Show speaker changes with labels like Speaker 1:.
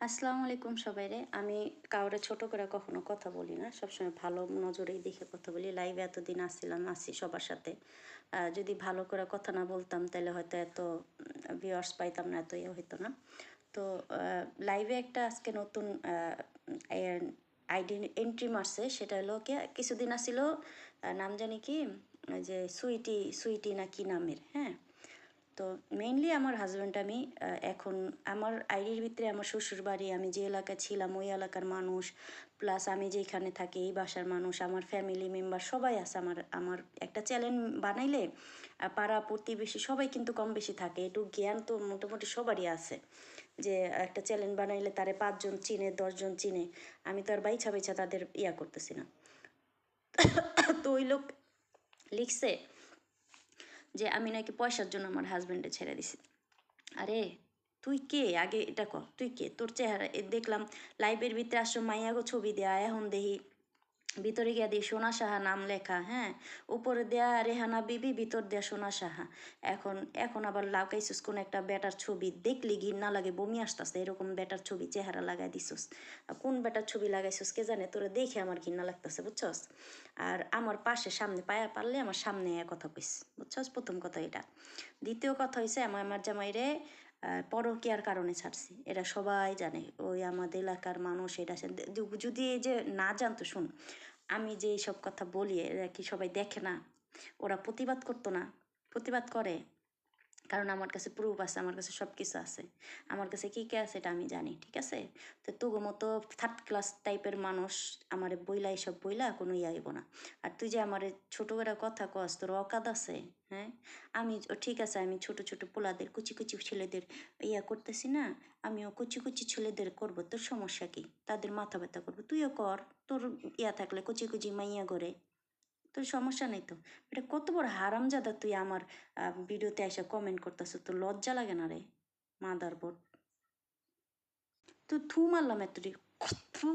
Speaker 1: আসসালামু আলাইকুম সবাইরে। আমি কাউরে ছোট করে কখনো কথা বলি না। সবসময় ভালো নজরেই দেখে কথা বলি। লাইভে এতদিন আসছিলাম, আছি সবার সাথে। যদি ভালো করে কথা না বলতাম তাহলে হয়তো এত ভিউয়ার্স পাইতাম না, এত ইয়ে হইতো না। তো লাইভে একটা আজকে নতুন আইডি এন্ট্রি মারছে। সেটা হলো কি, কিছুদিন আসছিল নাম জানি কি, যে সুইটি সুইটি না কি নামের, হ্যাঁ। তো মেইনলি আমার হাজব্যান্ড, আমি এখন আমার আইডির ভিতরে আমার শ্বশুরবাড়ি, আমি যে এলাকায় ছিলাম ওই এলাকার মানুষ, প্লাস আমি যেখানে থাকি এই বাসার মানুষ, আমার ফ্যামিলি মেম্বার সবাই আছে। আমার আমার একটা চ্যানেল বানাইলে পাড়া প্রতিবেশী সবাই কিন্তু কম বেশি থাকে, একটু জ্ঞান তো মোটামুটি সবারই আছে। যে একটা চ্যানেল বানাইলে তারে 5 জন চিনে, 10 জন চিনে। আমি তো আর বাইছা বাইছা তাদের ইয়া করতেছি না। তো ওই লোক লিখছে যে আমি নাকি পয়সার জন্য আমার হাজব্যান্ডে ছেড়ে দিছি। আরে তুই কে আগে এটা কর, তুই কে? তোর চেহারা দেখলাম লাইভের ভিতরে আসো মাইয়াগো ছবি দেয়া, এখন দেখি ভিতরে গিয়া দিই সোনা সাহা নাম লেখা, হ্যাঁ। উপরে দেয়া রেহানা বিবি, ভিতর দেয়া সোনা সাহা। এখন এখন আবার লাগাইছিস কোন একটা বেটার ছবি, দেখলি ঘিন্না লাগে, বমি আসতেছে, এরকম বেটার ছবি চেহারা লাগাই দিছিস। কোন বেটার ছবি লাগাইছিস কে জানে, তোরা দেখে আমার ঘিন্না লাগতেছে, বুঝছস। আর আমার পাশে সামনে পায়া পারলে আমার সামনে কথা কইস, বুঝছস। প্রথম কথা এটা। দ্বিতীয় কথা হয়েছে, আমার জামাইরে পরকীয়ার কারণে ছাড়ছি, এটা সবাই জানে, ওই আমাদের এলাকার মানুষ এটা যদি এই যে না জানতো, শুন, আমি যে এইসব কথা বলি এরা কি সবাই দেখে না? ওরা প্রতিবাদ করতো না? প্রতিবাদ করে, কারণ আমার কাছে প্রুফ আছে, আমার কাছে সব কিছু আছে। আমার কাছে কী কে আছে এটা আমি জানি, ঠিক আছে। তো তোর মতো থার্ড ক্লাস টাইপের মানুষ আমারে বইলা, এইসব বইলা কোনো আইব না। আর তুই যে আমার ছোটো করে কথা কস, তোর অকাদ আছে? হ্যাঁ, আমি ঠিক আছে, আমি ছোট ছোট পোলাদের, কুচি কুচি ছেলেদের করতেছি না, আমিও কুচি কুচি ছেলেদের করব, তোর সমস্যা কি? তাদের মাথা ব্যথা করবো, তুইও কর। তোর থাকলে কুচি কুচি মাইয়া করে, তোর সমস্যা নেই তো। এটা কত বড় হারামজাদা তুই আমার ভিডিওতে এসে কমেন্ট করতেছ, তোর লজ্জা লাগে না রে? মাদার বোর্ড, তুই থু মারলাম এতটি, থু।